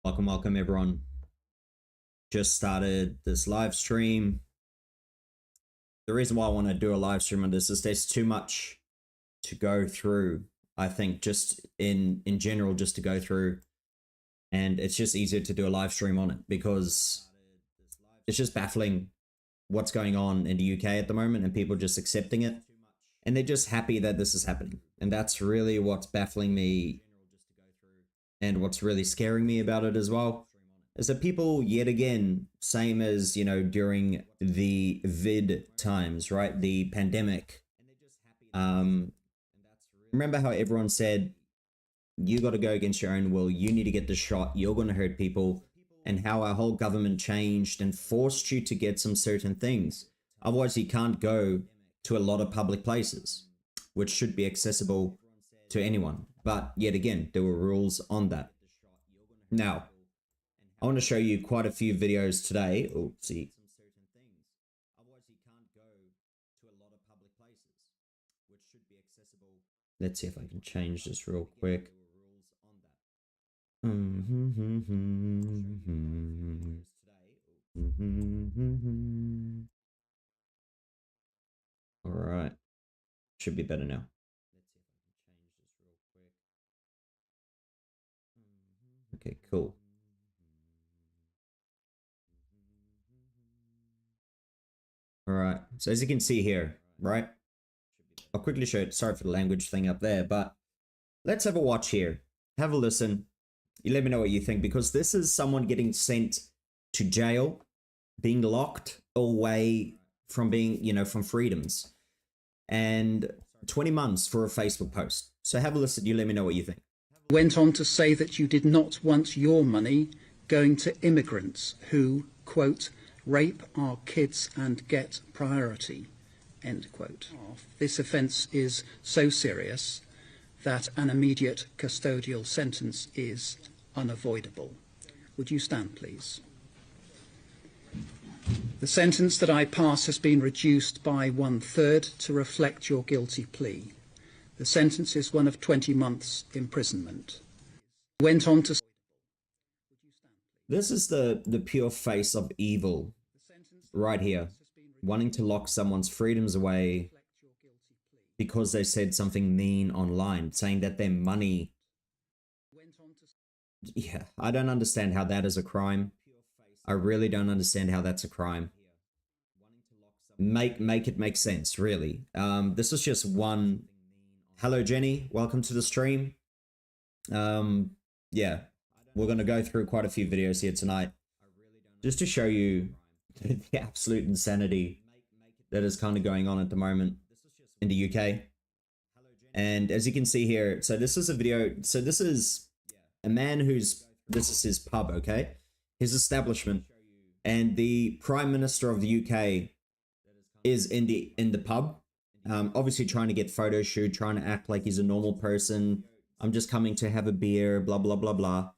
Welcome everyone. Just started this live stream. The reason why I want to do a live stream on this is there's too much to go through. I think just in general, just to go through, and it's just easier to do a live stream on it because it's just baffling what's going on in the UK at the moment and people just accepting it. And they're just happy that this is happening. And that's really what's baffling me and what's really scaring me about it as well. Is that people, yet again, same as, you know, during the vid times, right? The pandemic. Remember how everyone said, you got to go against your own will. You need to get the shot. You're going to hurt people. And how our whole government changed and forced you to get some certain things. Otherwise, you can't go to a lot of public places, which should be accessible to anyone. But yet again, there were rules on that. Now, I want to show you quite a few videos today. Oh, see. Let's see if I can change this real quick. All right. Should be better now. Okay, cool. All right. So as you can see here, right? I'll quickly show it. Sorry for the language thing up there, but let's have a watch here. Have a listen. You let me know what you think, because this is someone getting sent to jail, being locked away from being, you know, from freedoms, and 20 months for a Facebook post. So have a listen. You let me know what you think. Went on to say that you did not want your money going to immigrants who, quote, rape our kids and get priority, end quote. This offence is so serious that an immediate custodial sentence is unavoidable. Would you stand, please? The sentence that I pass has been reduced by 1/3 to reflect your guilty plea. The sentence is one of 20 months imprisonment. Went on to... This is the pure face of evil right here, wanting to lock someone's freedoms away because they said something mean online, saying that their money... Yeah, I don't understand how that is a crime. I really don't understand how that's a crime. Make it make sense, really. This is just one... Hello, Jenny. Welcome to the stream. Yeah, we're going to go through quite a few videos here tonight just to show you the absolute insanity that is kind of going on at the moment in the UK. And as you can see here, so this is a video. So this is a man who's, this is his pub, okay? His establishment. And the Prime Minister of the UK is in the pub. Obviously trying to get photo shoot, trying to act like he's a normal person. I'm just coming to have a beer, blah, blah, blah, blah.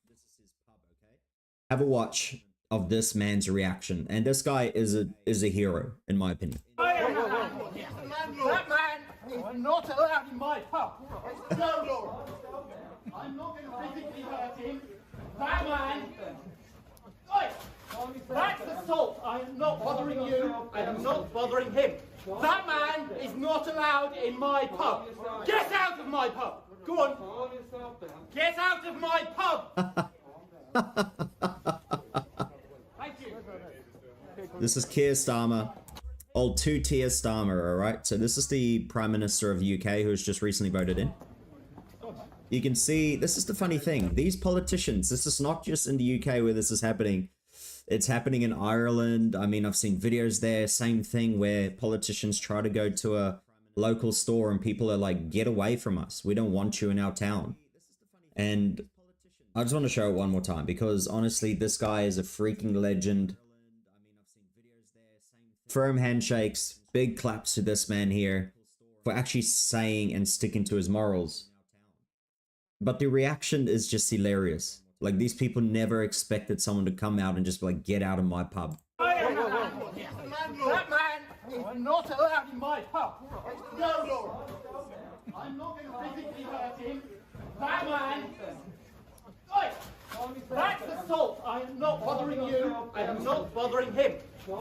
Have a watch of this man's reaction. And this guy is a hero, in my opinion. That man is not allowed in my pub. No, Laura. I'm not going to physically hurt him. That man... Oi! That's assault. I am not bothering you. I am not bothering him. That man is not allowed in my pub. Get out of my pub. Go on. Get out of my pub. Thank you. This is Keir Starmer. Old two-tier Starmer, alright? So this is the Prime Minister of the UK who was just recently voted in. You can see, this is the funny thing. These politicians, this is not just in the UK where this is happening. It's happening in Ireland. I mean, I've seen videos there, same thing, where politicians try to go to a local store and people are like, get away from us. We don't want you in our town. And I just want to show it one more time because honestly, this guy is a freaking legend. Firm handshakes, big claps to this man here for actually saying and sticking to his morals. But the reaction is just hilarious. Like, these people never expected someone to come out and just be like, get out of my pub. That man is not allowed in my pub. No, Laura. I'm not going to physically hurt him. That man... Oi! That's assault. I am not bothering you. I am not bothering him.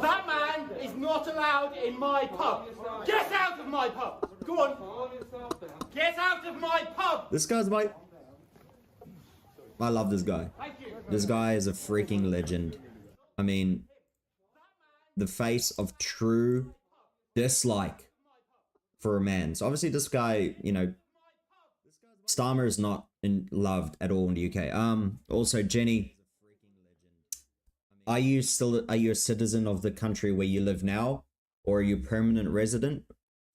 That man is not allowed in my pub. Get out of my pub. Go on. Get out of my pub. This guy's my... I love this guy. Thank you. This guy is a freaking legend. I mean, the face of true dislike for a man. So obviously this guy, you know, Starmer is not loved at all in the UK. Also, Jenny, are you a citizen of the country where you live now, or are you a permanent resident,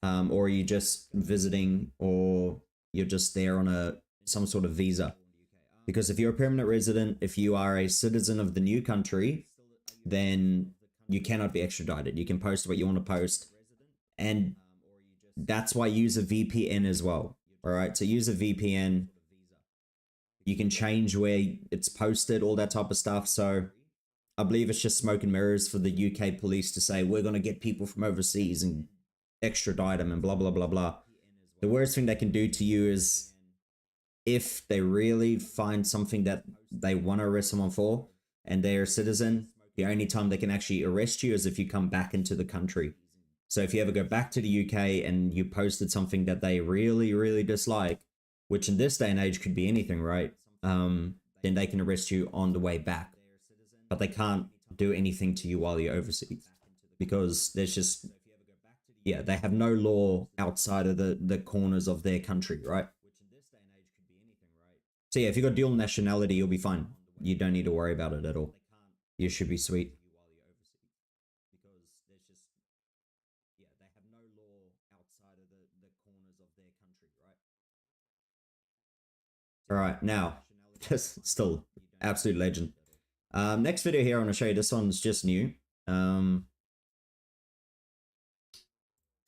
or are you just visiting, or you're just there on some sort of visa? Because if you're a permanent resident, if you are a citizen of the new country, then you cannot be extradited. You can post what you want to post, and that's why use a VPN as well. All right, so use a VPN. You can change where it's posted, all that type of stuff. So I believe it's just smoke and mirrors for the UK police to say, we're going to get people from overseas and extradite them and blah, blah, blah, blah. The worst thing they can do to you is, if they really find something that they want to arrest someone for and they're a citizen, the only time they can actually arrest you is if you come back into the country. So if you ever go back to the UK and you posted something that they really, really dislike, which in this day and age could be anything, right? Then they can arrest you on the way back. But they can't do anything to you while you're overseas. Because there's just, yeah, they have no law outside of the corners of their country, right? So yeah, if you've got dual nationality, you'll be fine. You don't need to worry about it at all. You should be sweet. All right, now, just still absolute legend. Next video here, I want to show you. This one's just new. So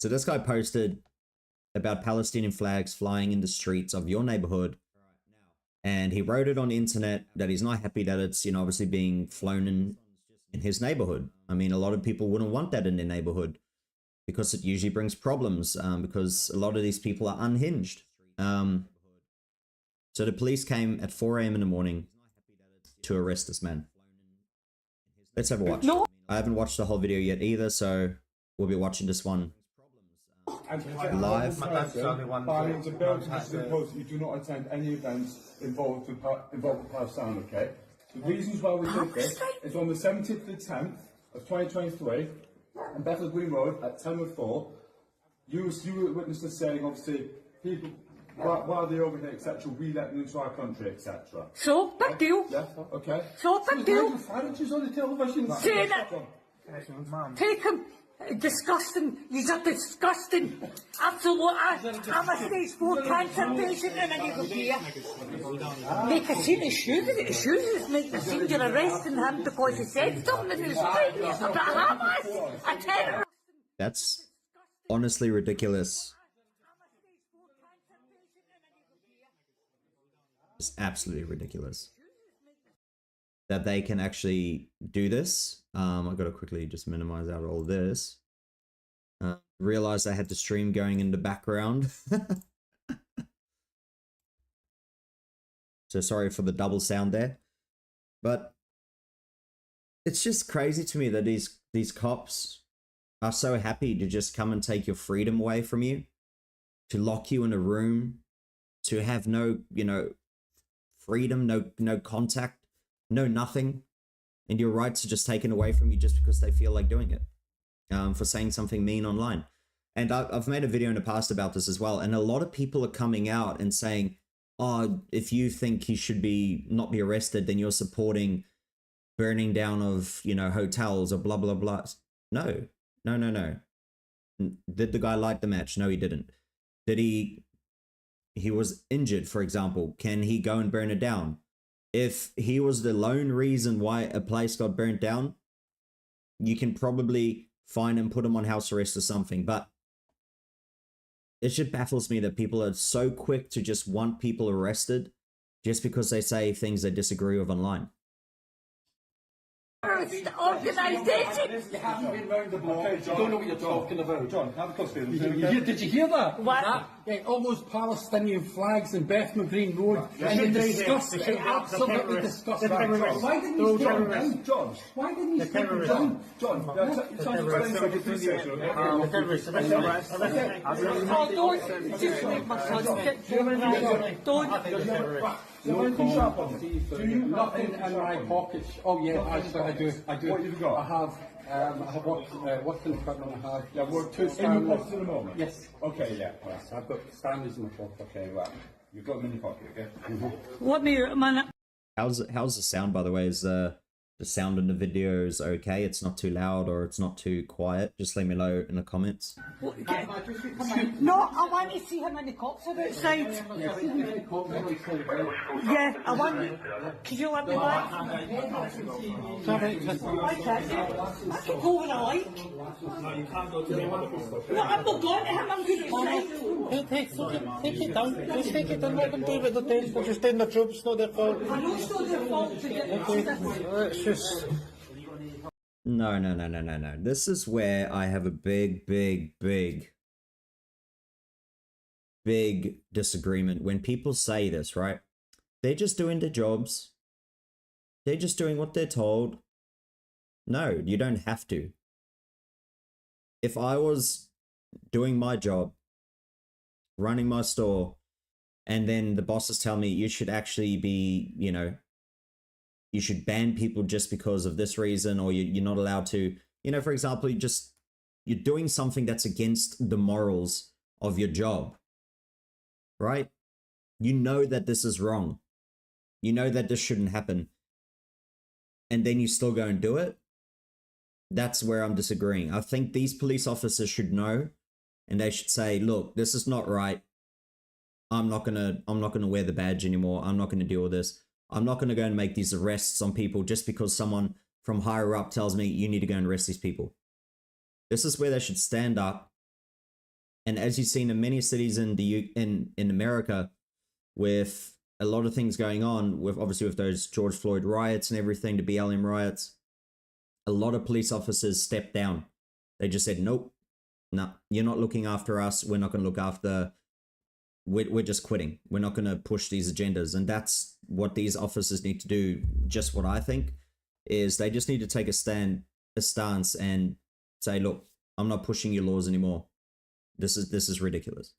this guy posted about Palestinian flags flying in the streets of your neighborhood, and he wrote it on the internet that he's not happy that it's, you know, obviously being flown in his neighborhood. I mean, a lot of people wouldn't want that in their neighborhood because it usually brings problems, because a lot of these people are unhinged. So the police came at 4 AM in the morning to arrest this man. Let's have a watch. No. I haven't watched the whole video yet either, so we'll be watching this one live. Barring to build President Post, you do not attend any events involved with Palestine, okay? The reasons why we did this is on the 17th of the 10th of 2023, on Bethel Green Road at 10:04, you were witnesses saying, obviously, people, while they're over here, etc., we let them into our country, etc. So, big deal. Yeah, okay. So, big deal. Financials on the television. Saying it. Take him. Disgusting. He's a disgusting. Absolute. I'm a stage 4 cancer patient and I need to hear. Make a scene of shoes. Shoes make the scene. You're arresting him because he said something in his mind. He's a bit harmless. A terrorist. That's honestly ridiculous. It's absolutely ridiculous that they can actually do this. I've got to quickly just minimize out all this. Realized I had the stream going in the background. So sorry for the double sound there. But it's just crazy to me that these cops are so happy to just come and take your freedom away from you, to lock you in a room, to have no, you know, freedom, no contact, no nothing, and your rights are just taken away from you just because they feel like doing it, for saying something mean online. And I've made a video in the past about this as well, and a lot of people are coming out and saying, oh, if you think he should not be arrested, then you're supporting burning down of, you know, hotels or blah blah blah. No. Did the guy light the match? No, he didn't. Did he was injured, for example. Can he go and burn it down? If he was the lone reason why a place got burnt down, you can probably find him, put him on house arrest or something. But it just baffles me that people are so quick to just want people arrested just because they say things they disagree with online. Organisation. You haven't been round the block. You don't know what you're talking about. John, have a custody. Did you hear that? What? Yeah, all those Palestinian flags in Bethnal Green Road, and they discussed it, absolutely discussed that. Why didn't you stop them, John, Why didn't you stop them down? John, Oh, don't just make my son get don't. Nothing in my pockets. Oh yeah, actually I do. What have you got? I have working equipment. I have. Yeah, we're two in your Stanleys. pocket at the moment? Yes. Okay, yeah. Yes, I've got Stanleys in my pocket. Okay, well, you've got them in your pocket, okay? Let me, man. How's the sound, by the way? Is the sound in the video is okay? It's not too loud or it's not too quiet? Just let me know in the comments. No, I want to see how many cops are outside. Yeah, I want. Could you let me back? I can go when I like. No, you can't go to the No, I'm not going to him. I'm going to Take it down. Just take it down. Let them do what they're doing. They're just doing their job. It's not their fault. I know it's not their fault to get It's just. No. This is where I have a big disagreement. When people say this, right? They're just doing their jobs. They're just doing what they're told. No, you don't have to. If I was doing my job, running my store, and then the bosses tell me you should actually be, you should ban people just because of this reason, or you're not allowed to, for example, you're doing something that's against the morals of your job, right? You know that this is wrong. You know that this shouldn't happen. And then you still go and do it. That's where I'm disagreeing. I think these police officers should know, and they should say, look, this is not right. I'm not gonna wear the badge anymore. I'm not gonna deal with this. I'm not gonna go and make these arrests on people just because someone from higher up tells me you need to go and arrest these people. This is where they should stand up. And as you've seen in many cities in in America, with a lot of things going on, with obviously with those George Floyd riots and everything, the BLM riots, a lot of police officers stepped down. They just said, nope, no, you're not looking after us. We're not going to look after, we're just quitting. We're not going to push these agendas. And that's what these officers need to do. Just what I think is they just need to take a stance and say, look, I'm not pushing your laws anymore. This is ridiculous.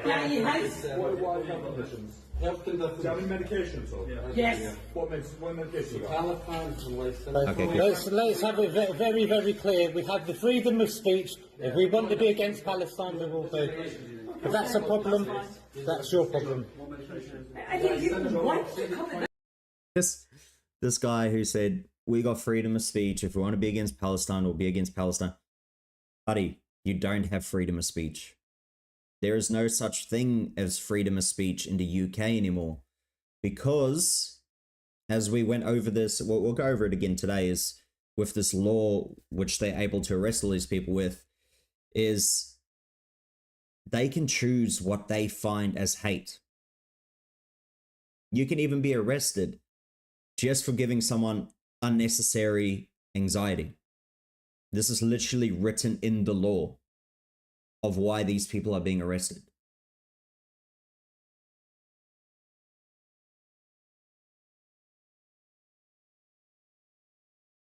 Yeah, you have. What health conditions? Health conditions. Do you have any medications? Or? Yes. What medication you got? Okay, good. Let's have it very, very clear. We have the freedom of speech. If we want to be against Palestine, we will do. If that's a problem, that's your problem. I didn't even want to come in. This guy who said, we got freedom of speech. If we want to be against Palestine, we'll be against Palestine. Buddy, you don't have freedom of speech. There is no such thing as freedom of speech in the UK anymore. Because, as we went over this, we'll go over it again today, is with this law, which they're able to arrest all these people with, is they can choose what they find as hate. You can even be arrested just for giving someone unnecessary anxiety. This is literally written in the law of why these people are being arrested.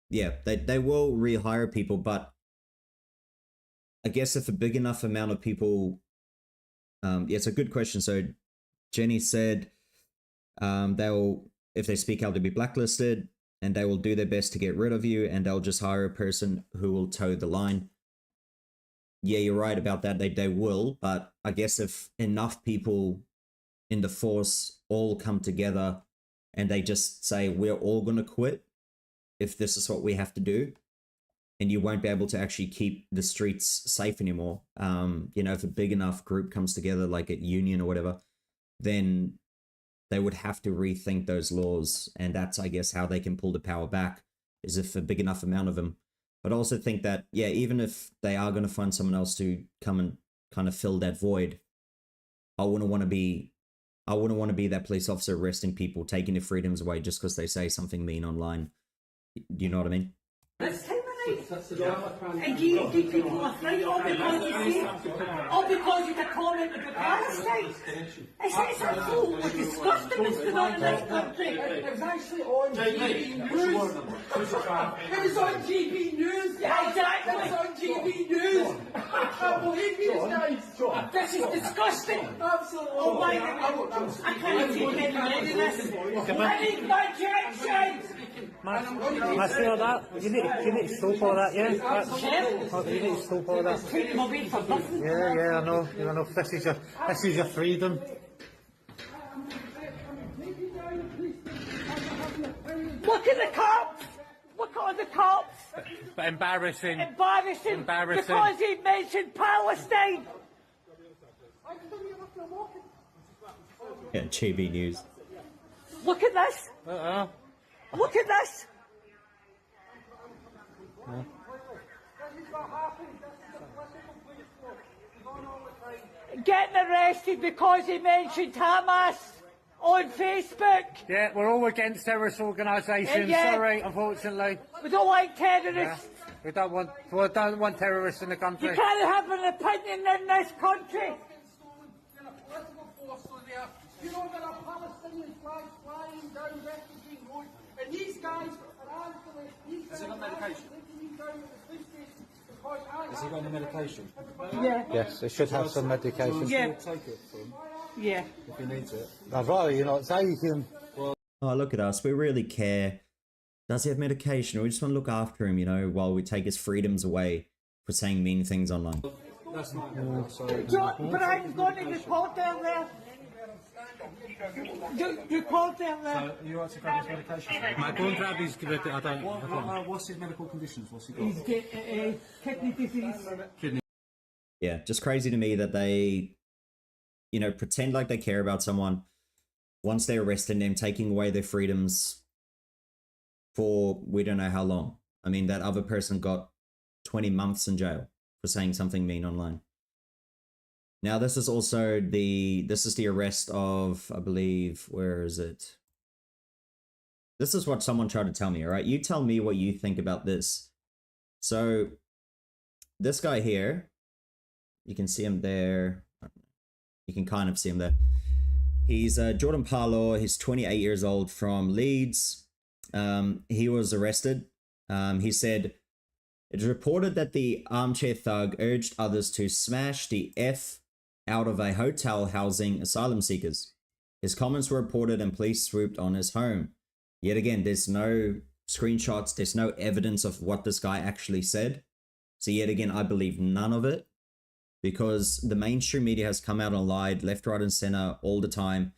Yeah, they will rehire people, but I guess if a big enough amount of people, yeah, it's a good question. So Jenny said they'll, if they speak out, they'll be blacklisted, and they will do their best to get rid of you, and they'll just hire a person who will toe the line. Yeah, you're right about that. They will, but I guess if enough people in the force all come together and they just say, we're all going to quit if this is what we have to do, and you won't be able to actually keep the streets safe anymore. If a big enough group comes together, like a union or whatever, then they would have to rethink those laws. And that's, I guess, how they can pull the power back, is if a big enough amount of them. But I also think that, yeah, even if they are going to find someone else to come and kind of fill that void, I wouldn't want to be that police officer arresting people, taking their freedoms away just because they say something mean online. Do you know what I mean? This time of And you give people a fright all because you say, all because you can comment about Palestine. It's absolutely disgusting what's going on in this country. It was actually on GB News. It was on GB News. Yeah, exactly. It was on GB News. I can't believe these guys. This is disgusting. Absolutely. Oh my God. I can't take any more of this. I need my injections. I see all that. You need to stop all that, yeah? You need to stop all that. Take them away for nothing. Yeah, I know. This is your freedom. Look at the cops. Look at the cops. But embarrassing. Embarrassing. Because he mentioned Palestine. Yeah, GB News. Look at this. Look at this. Getting arrested because he mentioned Hamas on Facebook. Yeah, we're all against terrorist organisations. Yeah. Sorry, unfortunately. We don't like Yeah. terrorists. We don't want terrorists in the country. You can't have an opinion in this country. You know, there are Palestinian flags flying down Refugee Road, and these guys are actually, these guys are taking me down to the police station because Has he got any medication? Yeah. Yes, they should have some medication. Yeah. Take it from Yeah. if he needs it. I'd rather you not take him. Oh, look at us. We really care. Does he have medication? We just want to look after him, you know, while we take his freedoms away for saying mean things online. That's not so. But I'm going to report down there. Report down there. You want to grab his medication? I don't grab his credit. I don't. What's his medical conditions? What's he got? He's got kidney disease. Yeah, just crazy to me that they, you know, pretend like they care about someone once they're arresting them, taking away their freedoms for we don't know how long. I mean, that other person got 20 months in jail for saying something mean online. Now, this is also the arrest of, I believe, where is it? This is what someone tried to tell me, all right? You tell me what you think about this. So, this guy here, you can see him there. You can kind of see him there. He's Jordan Parlour. He's 28 years old from Leeds. He was arrested. He said, it is reported that the armchair thug urged others to smash the F out of a hotel housing asylum seekers. His comments were reported and police swooped on his home. Yet again, there's no screenshots. There's no evidence of what this guy actually said. So yet again, I believe none of it because the mainstream media has come out and lied left, right, and center all the time.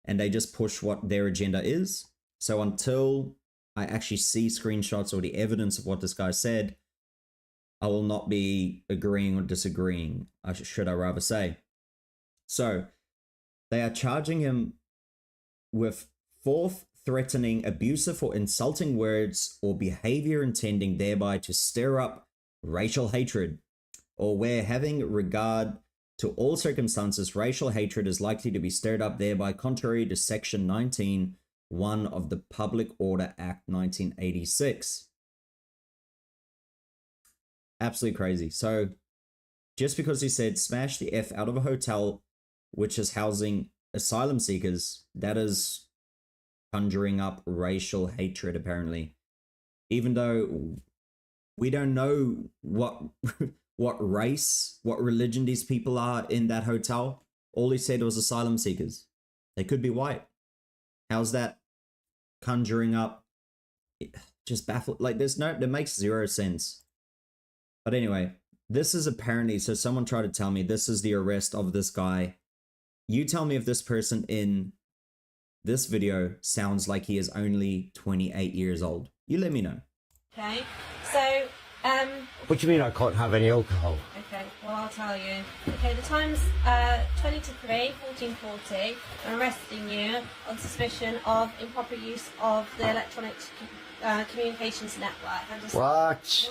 And they just push what their agenda is. So until I actually see screenshots or the evidence of what this guy said, I will not be agreeing or disagreeing, should I rather say. So, they are charging him with fourth threatening, abusive, or insulting words or behavior intending thereby to stir up racial hatred, or where having regard to all circumstances, racial hatred is likely to be stirred up thereby contrary to Section 19(1) of the Public Order Act 1986. Absolutely crazy. So, just because he said smash the F out of a hotel which is housing asylum seekers, that is conjuring up racial hatred, apparently. Even though we don't know what race, what religion these people are in that hotel. All he said was asylum seekers. They could be white. How's that conjuring up? Just baffled. Like, that makes zero sense. But anyway, this is apparently, so someone tried to tell me this is the arrest of this guy. You tell me if this person in this video sounds like he is only 28 years old. You let me know. Okay, so, What do you mean I can't have any alcohol? okay, well, I'll tell you. Okay, the time's 20 to 3, 14:40. I'm arresting you on suspicion of improper use of the electronic communications network. I'm just What?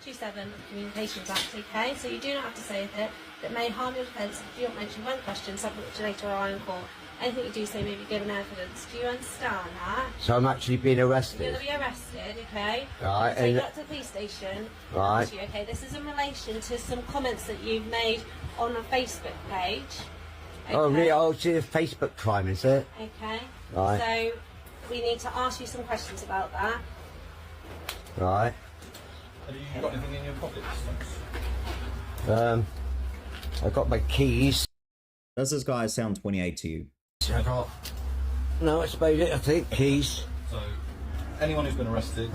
127 of the Communications Act, okay? So you do not have to say anything that may harm your defence if you don't mention one question subject to later or in court. Anything you do say may be given evidence. Do you understand that? So I'm actually being You're arrested. going to be arrested, okay? Right, Take and- you up to the police station. Right. You, okay, this is in relation to some comments that you've made on a Facebook page. Okay? Oh, really? Oh, it's a Facebook crime, is it? Okay. Right. So we need to ask you some questions about that. Right. Have you got anything in your pockets? I got my keys. Does this guy sound 28 to you? I got... No, it's about it, I think. Keys. So, anyone who's been arrested,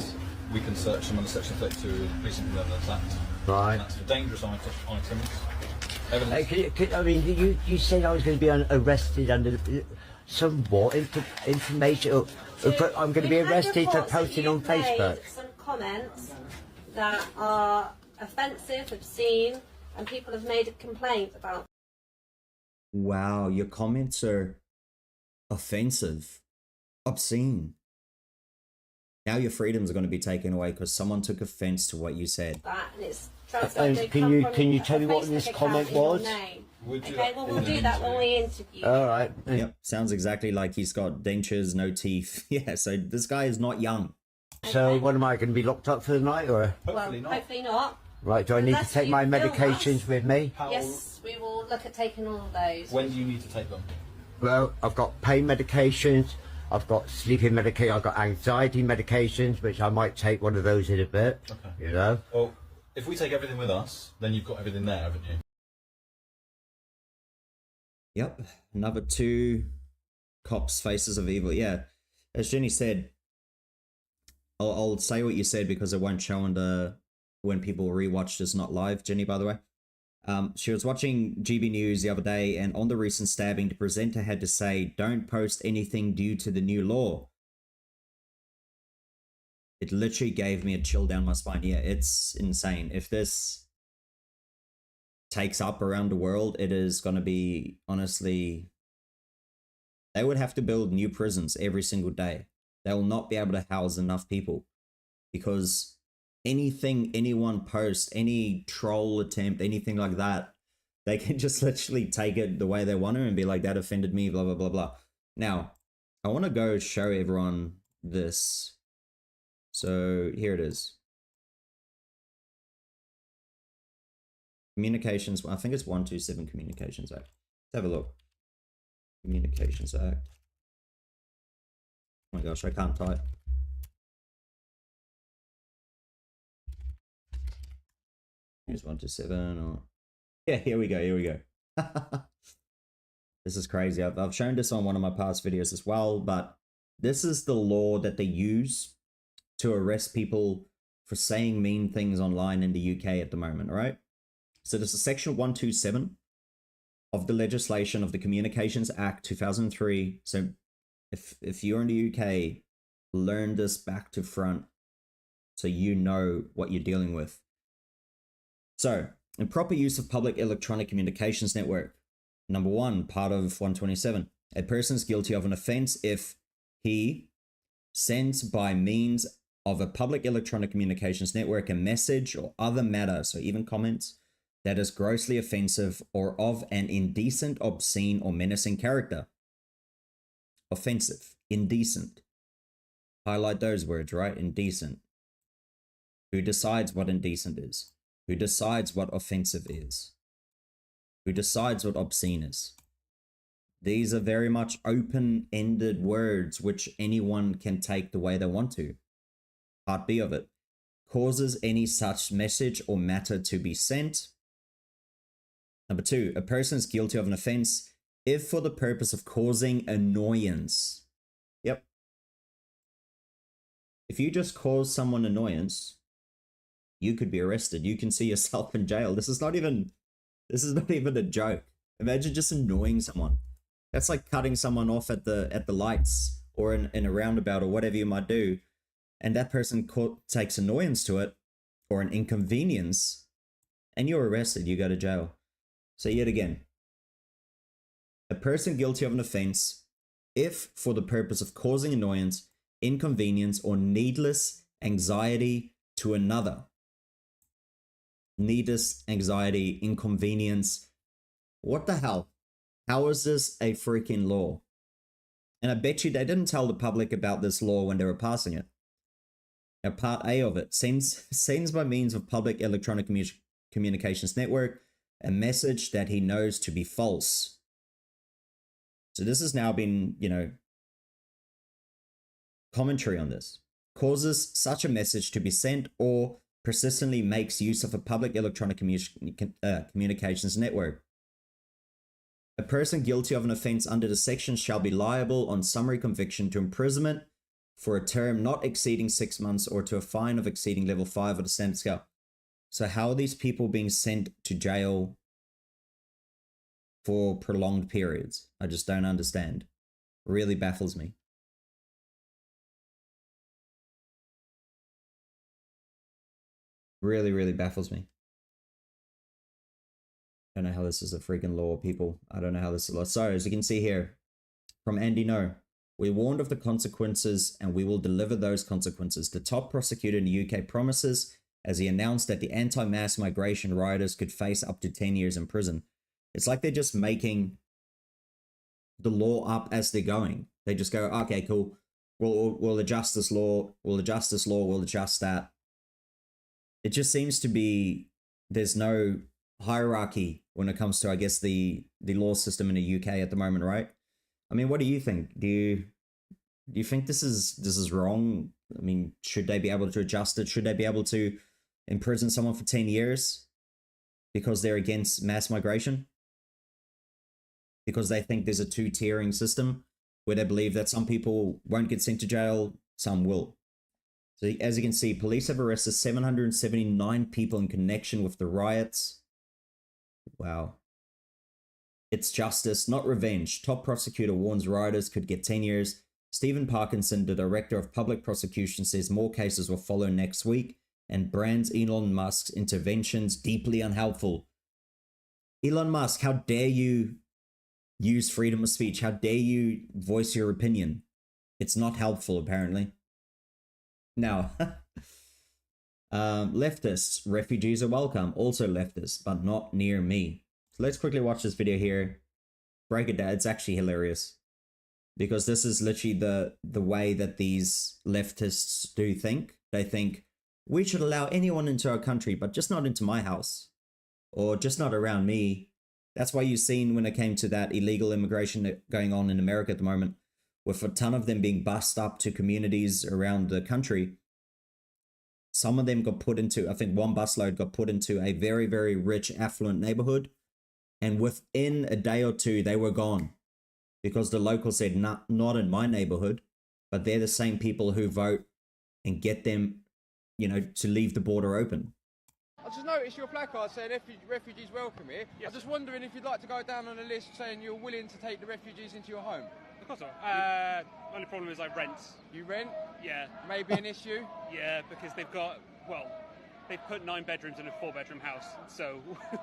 we can search them under Section 32 of the Policing and Evidence Act. Right. And that's for dangerous items. Hey, Evidence. I mean, you said I was going to be arrested under some what information? I'm going to be We've had arrested for reports that posting on you've made Facebook. some comments that are offensive, obscene, and people have made a complaint about. Wow, your comments are offensive, obscene. Now your freedoms are going to be taken away because someone took offense to what you said. That, and it's Can you tell me what this comment was? Okay, well we'll do that when we interview. All right. Yep, sounds exactly like he's got dentures, no teeth. Yeah, so this guy is not young. So, what am I going to be locked up for the night, or? Hopefully not. Hopefully not. Right, do I need to Unless take you my film medications us. with me? Yes, we will look at taking all of those. When do you need to take them? Well, I've got pain medications, I've got sleeping medication, I've got anxiety medications, which I might take one of those in a bit. Okay. You know? Well, if we take everything with us, then you've got everything there, haven't you? Yep, another 2 cops' faces of evil. Yeah, as Jenny said, I'll say what you said because it won't show under when people rewatch this not live. Jenny, by the way. She was watching GB News the other day, and on the recent stabbing, the presenter had to say, "Don't post anything due to the new law." It literally gave me a chill down my spine. Yeah, it's insane. If this takes up around the world, it is going to be, honestly, they would have to build new prisons every single day. They will not be able to house enough people because anything anyone posts, any troll attempt, anything like that, they can just literally take it the way they want to and be like, that offended me, blah, blah, blah, blah. Now, I want to go show everyone this. So here it is. Communications, I think it's 127 Communications Act. Let's have a look. Communications Act. Oh my gosh, I can't type. Here's 127 or... Yeah, here we go. This is crazy. I've shown this on one of my past videos as well, but this is the law that they use to arrest people for saying mean things online in the UK at the moment, right? So this is section 127 of the legislation of the Communications Act 2003. So if you're in the UK, learn this back to front so you know what you're dealing with. So, improper use of public electronic communications network. Number 1, part of 127. A person is guilty of an offense if he sends by means of a public electronic communications network a message or other matter, so even comments, that is grossly offensive or of an indecent, obscene, or menacing character. Offensive, indecent. Highlight those words, right? Indecent. Who decides what indecent is? Who decides what offensive is? Who decides what obscene is? These are very much open-ended words which anyone can take the way they want to. Part B of it. Causes any such message or matter to be sent. Number 2, a person is guilty of an offense if for the purpose of causing annoyance. Yep. If you just cause someone annoyance, you could be arrested. You can see yourself in jail. This is not even a joke. Imagine just annoying someone. That's like cutting someone off at the lights or in a roundabout or whatever you might do, and that person takes annoyance to it or an inconvenience, and you're arrested. You go to jail. So yet again, a person guilty of an offense if for the purpose of causing annoyance, inconvenience, or needless anxiety to another. needless anxiety, inconvenience. What the hell? How is this a freaking law? And I bet you they didn't tell the public about this law when they were passing it. Now, part A of it, sends by means of public electronic communications network a message that he knows to be false. So this has now been, you know, commentary on this. Causes such a message to be sent or persistently makes use of a public electronic communications network. A person guilty of an offense under the section shall be liable on summary conviction to imprisonment for a term not exceeding 6 months or to a fine of exceeding level 5 of the standard scale. So how are these people being sent to jail for prolonged periods? I just don't understand. Really baffles me. Really, really baffles me. I don't know how this is a freaking law, people. I don't know how this is a law. So, as you can see here, from Andy No, we warned of the consequences and we will deliver those consequences. The top prosecutor in the UK promises, as he announced that the anti-mass migration rioters could face up to 10 years in prison. It's like they're just making the law up as they're going. They just go, okay, cool. We'll adjust this law. We'll adjust this law. We'll adjust that. It just seems to be there's no hierarchy when it comes to, I guess, the law system in the UK at the moment, right? I mean, what do you think? Do you think this is wrong? I mean, should they be able to adjust it? Should they be able to imprison someone for 10 years because they're against mass migration? Because they think there's a two-tiering system where they believe that some people won't get sent to jail, some will. So as you can see, police have arrested 779 people in connection with the riots. Wow. It's justice, not revenge. Top prosecutor warns rioters could get 10 years. Stephen Parkinson, the director of public prosecution, says more cases will follow next week and brands Elon Musk's interventions deeply unhelpful. Elon Musk, how dare you use freedom of speech? How dare you voice your opinion? It's not helpful, apparently. Now, leftists, refugees are welcome. Also leftists, but not near me. So let's quickly watch this video here. Break it down. It's actually hilarious. Because this is literally the way that these leftists do think. They think, we should allow anyone into our country, but just not into my house. Or just not around me. That's why you've seen when it came to that illegal immigration going on in America at the moment, with a ton of them being bussed up to communities around the country. Some of them got put into, I think one busload got put into a very, very rich, affluent neighborhood. And within a day or two, they were gone. Because the locals said, not in my neighborhood. But they're the same people who vote and get them, you know, to leave the border open. I just noticed your placard saying refugees welcome here. Yes. I'm just wondering if you'd like to go down on a list saying you're willing to take the refugees into your home. Of course not. Only problem is I rent. You rent? Yeah. Maybe an issue? Yeah, because they've got, well, they've put 9 bedrooms in a 4-bedroom house, so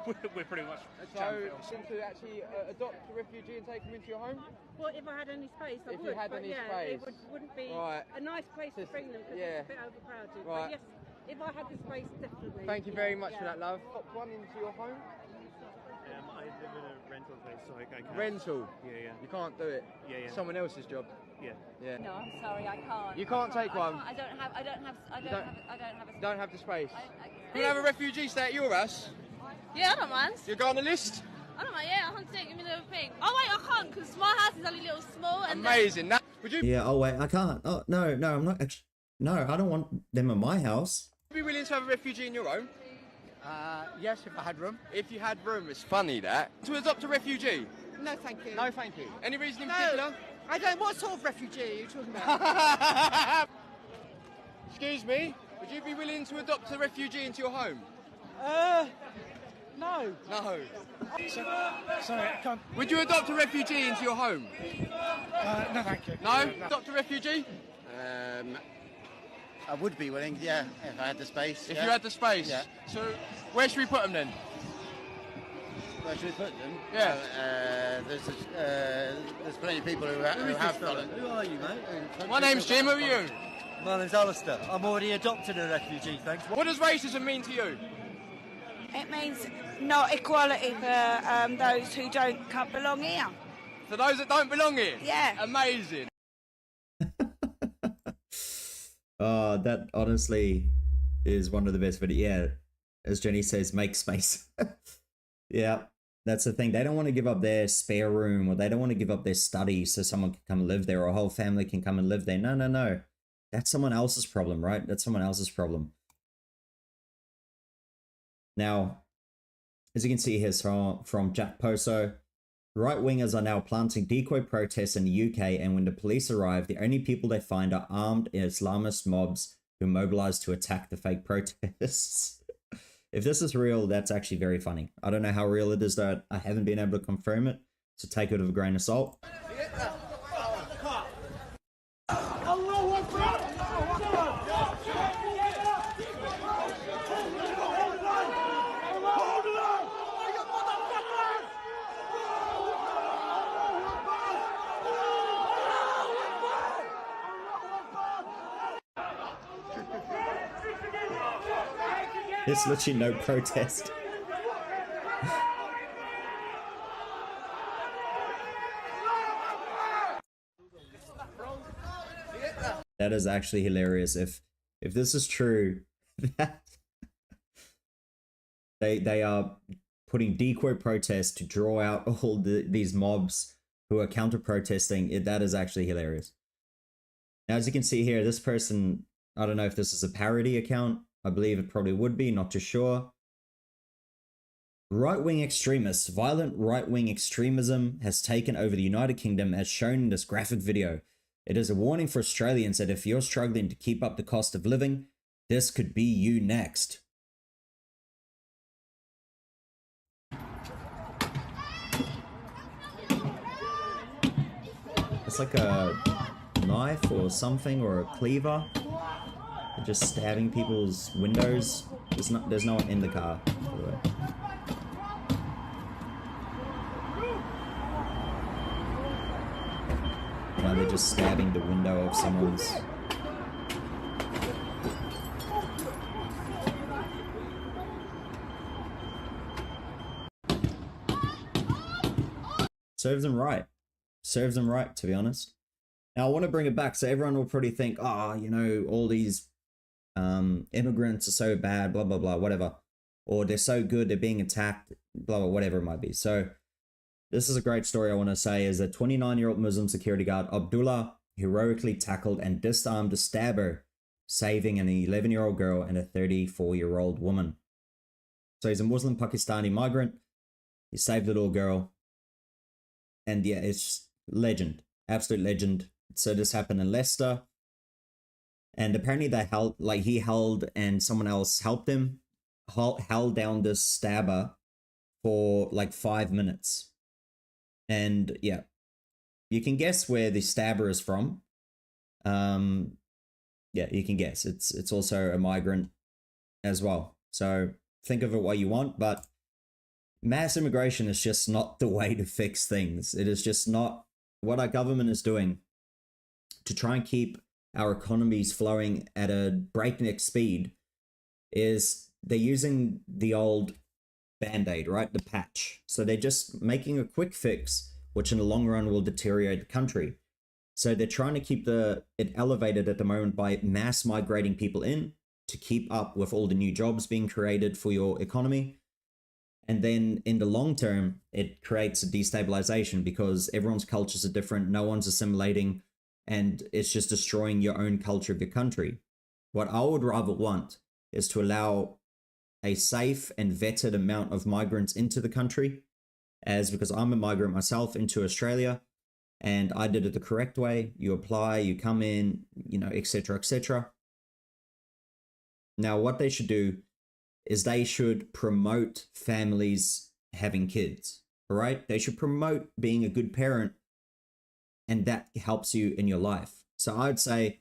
we're pretty much So, to actually adopt a refugee and take them into your home? Well, if I had any space, I would. If you had any space. It wouldn't be right. a nice place to bring them because it's a bit overcrowded. Right. But yes, if I had the space, definitely. Thank you very much for that, love. Pop one into your home. I live in a rental place, so I can't. Rental? Yeah. You can't do it? Yeah. Someone else's job? Yeah. No, I'm sorry, I can't. You can't take one? I don't have a... Don't have the space? Can we have a refugee stay at your house? Yeah, I don't mind. You go on the list? I don't mind, yeah, I can take, give me the thing. Oh wait, I can't, because my house is only a little small and... Amazing. Would you... Yeah, oh wait, I can't. Oh, no, I'm not actually... No, I don't want them in my house. Would you be willing to have a refugee in your home? Yes, if I had room. If you had room, it's funny that. To adopt a refugee? No, thank you. No, thank you. Any reason in particular? I don't. What sort of refugee are you talking about? Excuse me, would you be willing to adopt a refugee into your home? No. No. Sorry, I can't. Would you adopt a refugee into your home? No, thank you. No? Adopt a refugee? I would be willing, yeah, if I had the space. If you had the space? Yeah. So, where should we put them then? Where should we put them? Yeah. There's plenty of people who have got them. Who are you, mate? My name's Jim, who are you? My name's Alistair. I'm already adopted a refugee, thanks. What does racism mean to you? It means not equality for those who can't belong here. For those that don't belong here? Yeah. Amazing. Oh, that honestly is one of the best videos. Yeah, as Jenny says, make space. Yeah, that's the thing. They don't want to give up their spare room, or they don't want to give up their study so someone can come and live there, or a whole family can come and live there. No, no, no. That's someone else's problem, right? That's someone else's problem. Now, as you can see here from Jack Poso, right-wingers are now planting decoy protests in the UK, and when the police arrive, the only people they find are armed Islamist mobs who mobilize to attack the fake protests. If this is real, that's actually very funny. I don't know how real it is, though. I haven't been able to confirm it, so take it with a grain of salt. There's literally no protest. That is actually hilarious. If this is true, that they are putting decoy protests to draw out all these mobs who are counter protesting, that is actually hilarious. Now, as you can see here, this person, I don't know if this is a parody account. I believe it probably would be, not too sure. Right-wing extremists. Violent right-wing extremism has taken over the United Kingdom as shown in this graphic video. It is a warning for Australians that if you're struggling to keep up the cost of living, this could be you next. It's like a knife or something, or a cleaver. They're just stabbing people's windows. There's no one in the car, by the way. No, they're just stabbing the window of someone's. Serves them right. Serves them right, to be honest. Now, I want to bring it back. So everyone will probably think, oh, you know, all these immigrants are so bad, blah, blah, blah, whatever. Or they're so good, they're being attacked, blah, blah, whatever it might be. So this is a great story I want to say, is a 29-year-old Muslim security guard, Abdullah, heroically tackled and disarmed a stabber, saving an 11-year-old girl and a 34-year-old woman. So he's a Muslim Pakistani migrant. He saved the little girl. And yeah, it's legend. Absolute legend. So this happened in Leicester. And apparently he held and someone else helped him, held down this stabber for like 5 minutes. And yeah, you can guess where the stabber is from. Yeah, you can guess. It's also a migrant as well. So think of it what you want, but mass immigration is just not the way to fix things. It is just not what our government is doing to try and keep our economies flowing at a breakneck speed. Is they're using the old band-aid, right? The patch. So they're just making a quick fix, which in the long run will deteriorate the country. So they're trying to keep it elevated at the moment by mass migrating people in to keep up with all the new jobs being created for your economy. And then in the long term, it creates a destabilization because everyone's cultures are different. No one's assimilating, and it's just destroying your own culture of your country. What I would rather want is to allow a safe and vetted amount of migrants into the country, because I'm a migrant myself into Australia, and I did it the correct way. You apply, you come in, you know, etc., etc. Now, what they should do is they should promote families having kids, all right? They should promote being a good parent, and that helps you in your life. So I'd say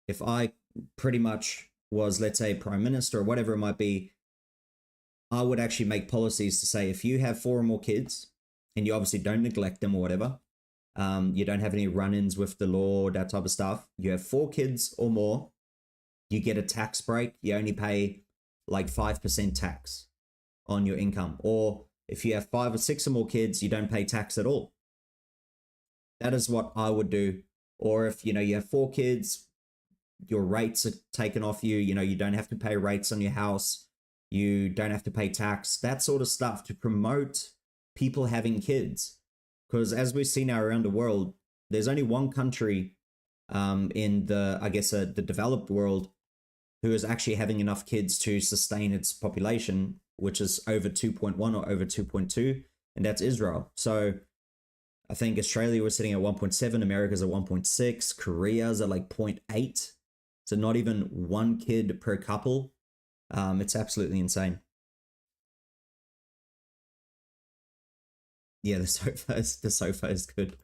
if I pretty much was, let's say, prime minister or whatever it might be, I would actually make policies to say if you have 4 or more kids and you obviously don't neglect them or whatever, you don't have any run-ins with the law, that type of stuff, you have 4 kids or more, you get a tax break. You only pay like 5% tax on your income. Or if you have 5 or 6 or more kids, you don't pay tax at all. That is what I would do. Or if, you know, you have 4 kids, your rates are taken off you, you know, you don't have to pay rates on your house, you don't have to pay tax, that sort of stuff to promote people having kids. Because as we've seen now around the world, there's only one country in the, I guess, the developed world who is actually having enough kids to sustain its population, which is over 2.1 or over 2.2, and that's Israel. So I think Australia was sitting at 1.7, America's at 1.6, Korea's at like 0.8. So not even 1 kid per couple. It's absolutely insane. Yeah, the sofa is good.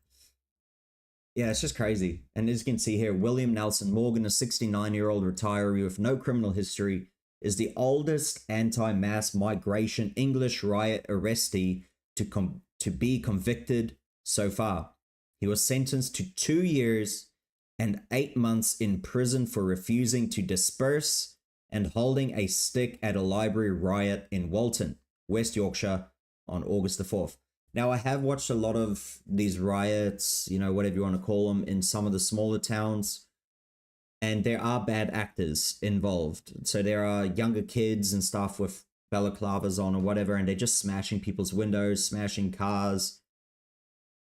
Yeah, it's just crazy. And as you can see here, William Nelson Morgan, a 69-year-old retiree with no criminal history, is the oldest anti-mass migration English riot arrestee to be convicted so far. He was sentenced to 2 years and 8 months in prison for refusing to disperse and holding a stick at a library riot in Walton, West Yorkshire on August the 4th. Now, I have watched a lot of these riots, you know, whatever you want to call them, in some of the smaller towns, and there are bad actors involved. So there are younger kids and stuff with balaclavas on or whatever, and they're just smashing people's windows, smashing cars.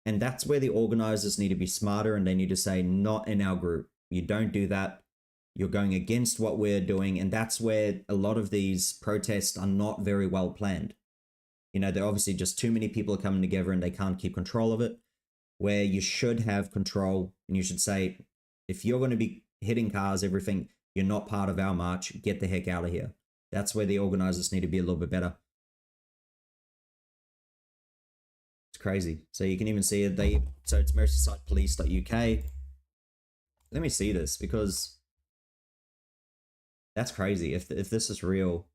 And that's where the organizers need to be smarter, and they need to say, not in our group. You don't do that. You're going against what we're doing. And that's where a lot of these protests are not very well planned. You know, they're obviously just too many people are coming together and they can't keep control of it. Where you should have control, and you should say, if you're going to be hitting cars, everything, you're not part of our march. Get the heck out of here. That's where the organizers need to be a little bit better. Crazy. So you can even see it. So it's merseyside-police.uk. Let me see this, because that's crazy. If this is real,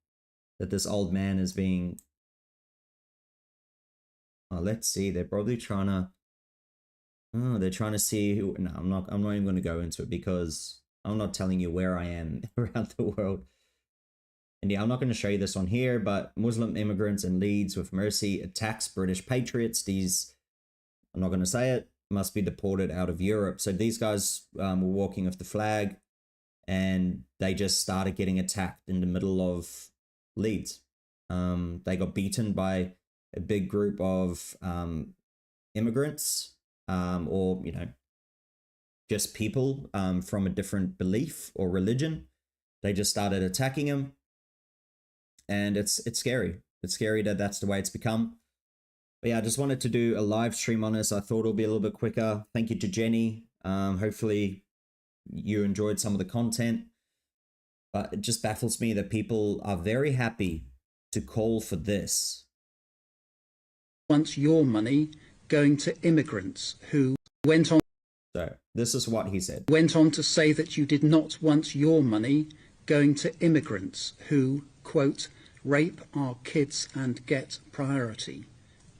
that this old man is being, let's see, they're probably trying to, they're trying to see who. No, I'm not even going to go into it, because I'm not telling you where I am around the world. And yeah, I'm not going to show you this on here, but Muslim immigrants in Leeds with Mercy attacks British patriots. These, I'm not going to say it, must be deported out of Europe. So these guys were walking with the flag, and they just started getting attacked in the middle of Leeds. They got beaten by a big group of immigrants, or, you know, just people from a different belief or religion. They just started attacking them. And it's scary. It's scary that that's the way it's become. But yeah, I just wanted to do a live stream on this. I thought it'll be a little bit quicker. Thank you to Jenny. Hopefully you enjoyed some of the content. But it just baffles me that people are very happy to call for this. Want your money going to immigrants who went on. So this is what he said. Went on to say that you did not want your money going to immigrants who, quote, rape our kids and get priority,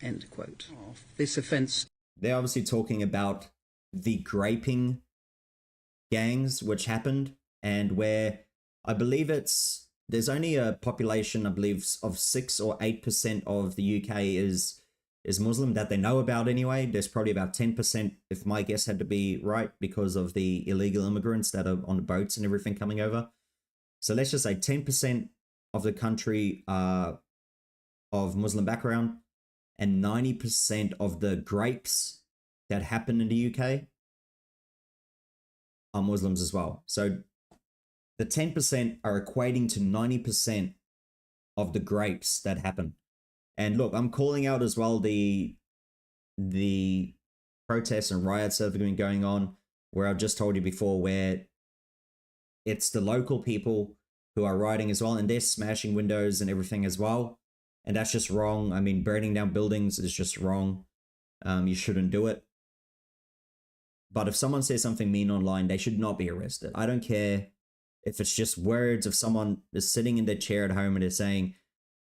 end quote. This offence. They're obviously talking about the graping gangs which happened, and where I believe there's only a population, I believe, of 6 or 8% of the UK is Muslim that they know about anyway. There's probably about 10%, if my guess had to be right, because of the illegal immigrants that are on the boats and everything coming over. So let's just say 10% of the country are of Muslim background, and 90% of the grapes that happen in the UK are Muslims as well. So the 10% are equating to 90% of the grapes that happen. And look, I'm calling out as well the protests and riots that have been going on, where I've just told you before, where it's the local people who are rioting as well, and they're smashing windows and everything as well. And that's just wrong. I mean, burning down buildings is just wrong. You shouldn't do it. But if someone says something mean online, they should not be arrested. I don't care if it's just words, if someone is sitting in their chair at home and they're saying,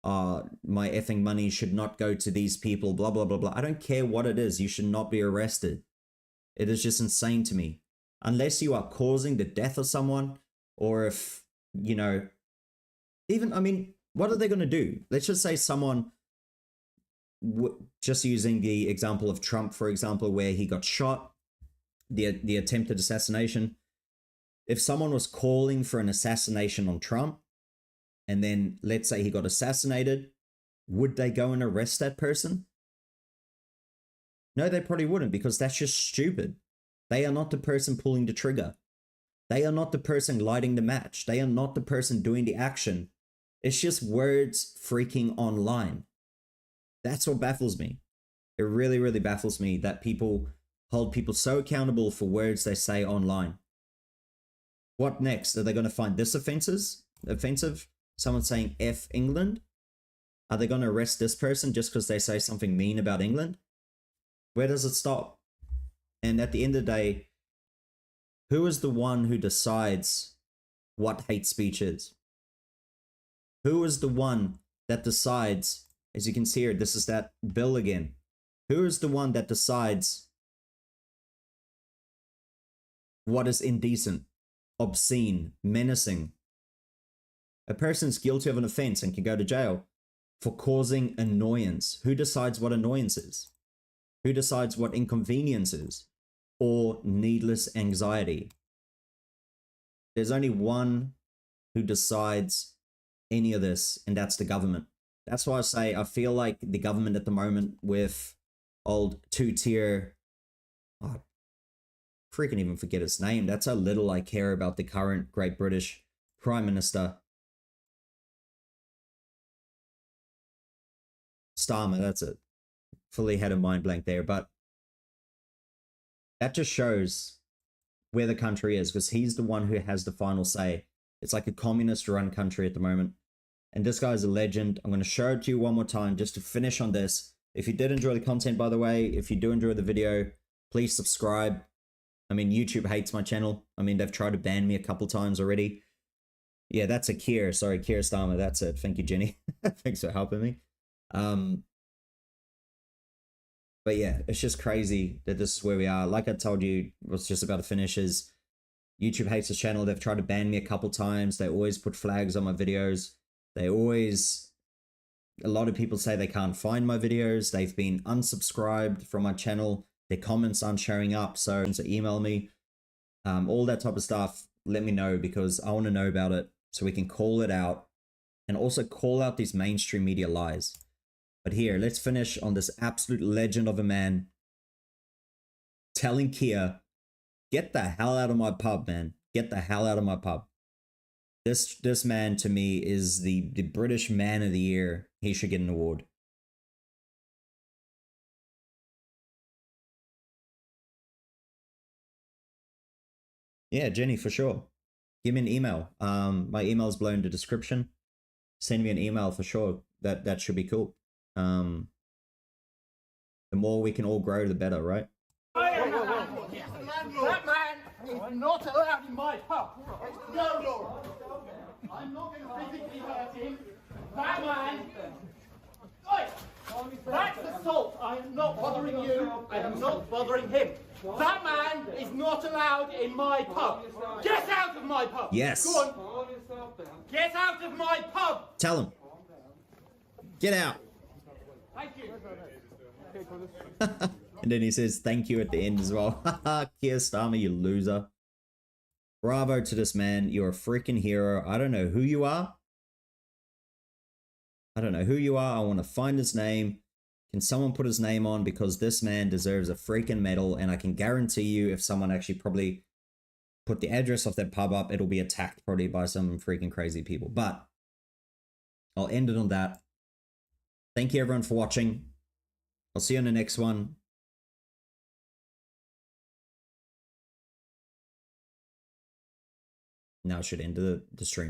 my effing money should not go to these people, blah, blah, blah, blah. I don't care what it is. You should not be arrested. It is just insane to me. Unless you are causing the death of someone, or if, you know, even, I mean, What are they going to do? Let's just say someone, just using the example of Trump, for example, where he got shot, the attempted assassination. If someone was calling for an assassination on Trump, and then let's say he got assassinated, would they go and arrest that person? No, they probably wouldn't, because that's just stupid. They are not the person pulling the trigger. They are not the person lighting the match. They are not the person doing the action. It's just words freaking online. That's what baffles me. It really, really baffles me that people hold people so accountable for words they say online. What next? Are they going to find this offensive? Someone saying F England? Are they going to arrest this person just because they say something mean about England? Where does it stop? And at the end of the day, who is the one who decides what hate speech is? Who is the one that decides, as you can see here, this is that bill again. Who is the one that decides what is indecent, obscene, menacing? A person's guilty of an offense and can go to jail for causing annoyance. Who decides what annoyance is? Who decides what inconvenience is? Or needless anxiety? There's only one who decides any of this, and that's the government. That's why I say I feel like the government at the moment with old two-tier, oh, freaking even forget his name. That's how little I care about the current Great British Prime Minister. Starmer, that's it. Fully had a mind blank there, but that just shows where the country is, because he's the one who has the final say. It's like a communist-run country at the moment. And this guy's a legend. I'm going to show it to you one more time just to finish on this. If you did enjoy the content, by the way, if you do enjoy the video, please subscribe. I mean, YouTube hates my channel. I mean, they've tried to ban me a couple times already. Yeah, that's a Keir. Sorry, Keir Starmer. That's it. Thank you, Jenny. Thanks for helping me. But yeah, it's just crazy that this is where we are. Like I told you, what's just about to finish is YouTube hates this channel. They've tried to ban me a couple times. They always put flags on my videos. They always, a lot of people say they can't find my videos. They've been unsubscribed from my channel. Their comments aren't showing up. So email me, all that type of stuff. Let me know, because I want to know about it so we can call it out and also call out these mainstream media lies. But here, let's finish on this absolute legend of a man telling Keir, get the hell out of my pub, man. Get the hell out of my pub. This man, to me, is the British Man of the Year. He should get an award. Yeah, Jenny, for sure. Give me an email. My email is below in the description. Send me an email for sure. That should be cool. The more we can all grow, the better, right? That man is not allowed in my pub. No, Laura. I'm not going to physically hurt him. That man... Oi! That's assault. I am not bothering you. I am not bothering him. That man is not allowed in my pub. Get out of my pub. Yes. Go on. Get out of my pub. Tell him. Get out. Thank you. And then he says thank you at the end as well. Keir Starmer, you loser. Bravo to this man. You're a freaking hero. I don't know who you are. I don't know who you are. I want to find his name. Can someone put his name on? Because this man deserves a freaking medal. And I can guarantee you, if someone actually probably put the address of that pub up, it'll be attacked probably by some freaking crazy people. But I'll end it on that. Thank you everyone for watching. I'll see you on the next one. Now I should end the stream.